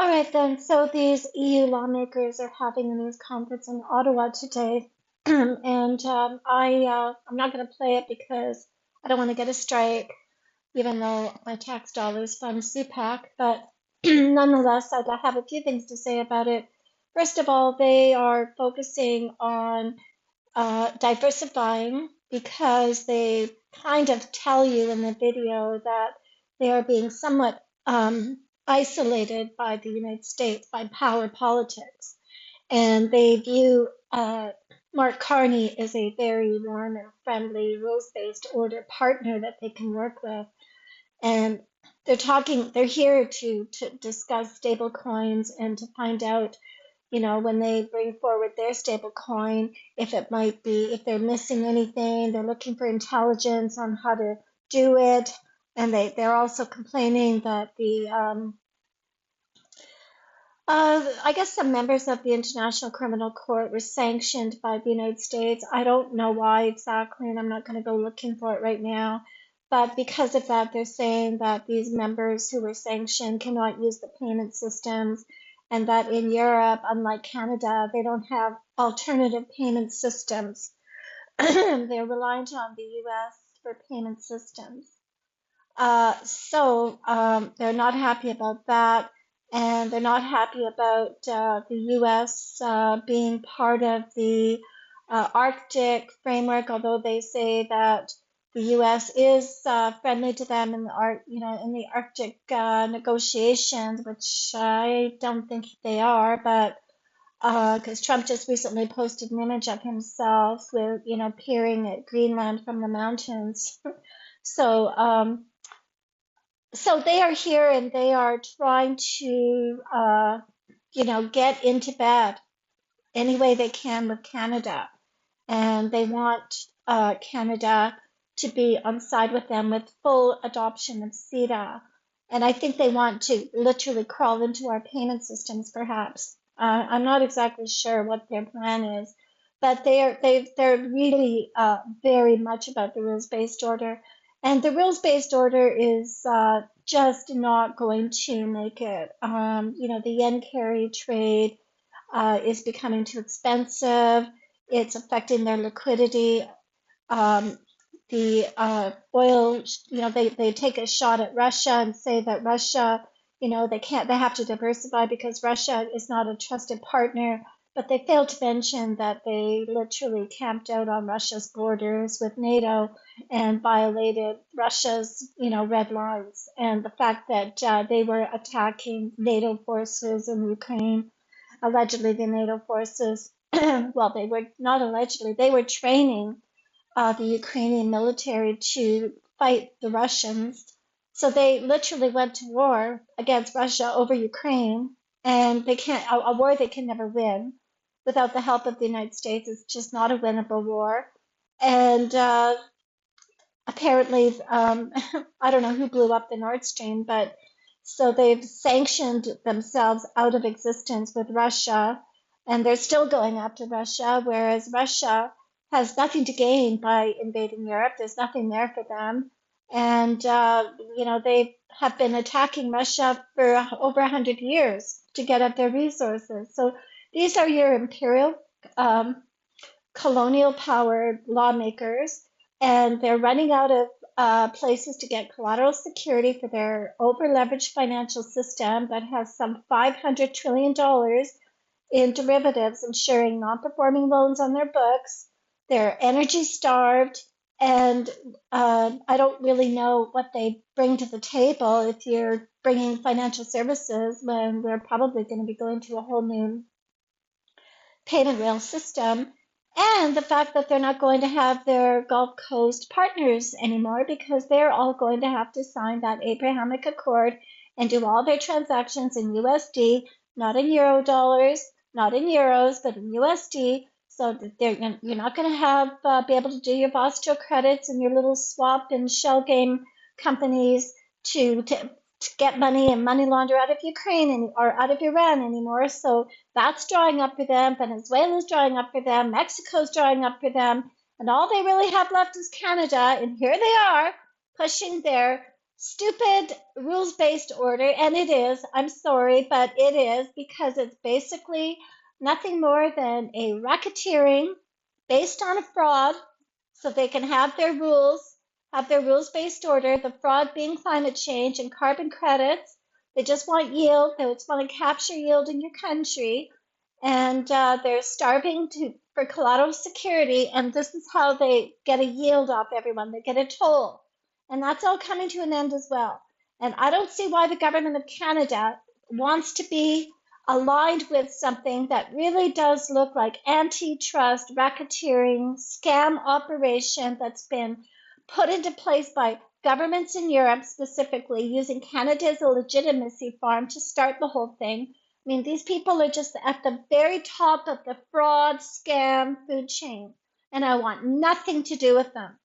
All right then. So these EU lawmakers are having a news conference in Ottawa today, and I'm not going to play it because I don't want to get a strike, even though my tax dollars fund CPAC. But nonetheless, I have a few things to say about it. First of all, they are focusing on diversifying because they kind of tell you in the video that they are being somewhat isolated by the United States, by power politics. And they view Mark Carney as a very warm and friendly, rules-based order partner that they can work with. And they're here to discuss stable coins and to find out, when they bring forward their stable coin, if it might be, if they're missing anything, they're looking for intelligence on how to do it. And they're also complaining that I guess some members of the International Criminal Court were sanctioned by the United States. I don't know why exactly, and I'm not going to go looking for it right now. But because of that, they're saying that these members who were sanctioned cannot use the payment systems, and that in Europe, unlike Canada, they don't have alternative payment systems. They're reliant on the US for payment systems. They're not happy about that, and they're not happy about the U.S. Being part of the Arctic framework, although they say that the U.S. is friendly to them in in the Arctic negotiations, which I don't think they are, but because Trump just recently posted an image of himself with, peering at Greenland from the mountains. So, so they are here and they are trying to, get into bed any way they can with Canada. And they want Canada to be on side with them with full adoption of CETA. And I think they want to literally crawl into our payment systems, perhaps. I'm not exactly sure what their plan is, but they're really very much about the rules-based order. And the rules-based order is just not going to make it. The yen carry trade is becoming too expensive. It's affecting their liquidity. The oil, they take a shot at Russia and say that Russia, they have to diversify because Russia is not a trusted partner. But they fail to mention that they literally camped out on Russia's borders with NATO and violated Russia's, red lines. And the fact that they were attacking NATO forces in Ukraine, allegedly the NATO forces, well, they were not allegedly, they were training the Ukrainian military to fight the Russians. So they literally went to war against Russia over Ukraine, and they can't, a war they can never win without the help of the United States. It's just not a winnable war. And apparently, I don't know who blew up the Nord Stream, but so they've sanctioned themselves out of existence with Russia, and they're still going after Russia, whereas Russia has nothing to gain by invading Europe. There's nothing there for them. And, they have been attacking Russia for over 100 years to get at their resources. So these are your imperial colonial powered lawmakers, and they're running out of places to get collateral security for their over leveraged financial system that has some $500 trillion in derivatives insuring non performing loans on their books. They're energy starved, and I don't really know what they bring to the table if you're bringing financial services when we're probably going to be going to a whole new payment rail system, and the fact that they're not going to have their Gulf Coast partners anymore because they're all going to have to sign that Abrahamic Accord and do all their transactions in USD, not in euro dollars, not in euros, but in USD. So that you're not going to have be able to do your Vostro credits and your little swap and shell game companies to get money and money launder out of Ukraine or out of Iran anymore. So that's drawing up for them. Venezuela's drawing up for them. Mexico's drawing up for them. And all they really have left is Canada. And here they are pushing their stupid rules-based order, and it is. I'm sorry, but it is because it's basically nothing more than a racketeering based on a fraud so they can have their rules-based order, the fraud being climate change and carbon credits. They just want yield. They just want to capture yield in your country. And they're starving for collateral security. And this is how they get a yield off everyone. They get a toll. And that's all coming to an end as well. And I don't see why the government of Canada wants to be aligned with something that really does look like antitrust, racketeering, scam operation that's been put into place by governments in Europe, specifically using Canada as a legitimacy farm to start the whole thing. I mean, these people are just at the very top of the fraud, scam, food chain, and I want nothing to do with them.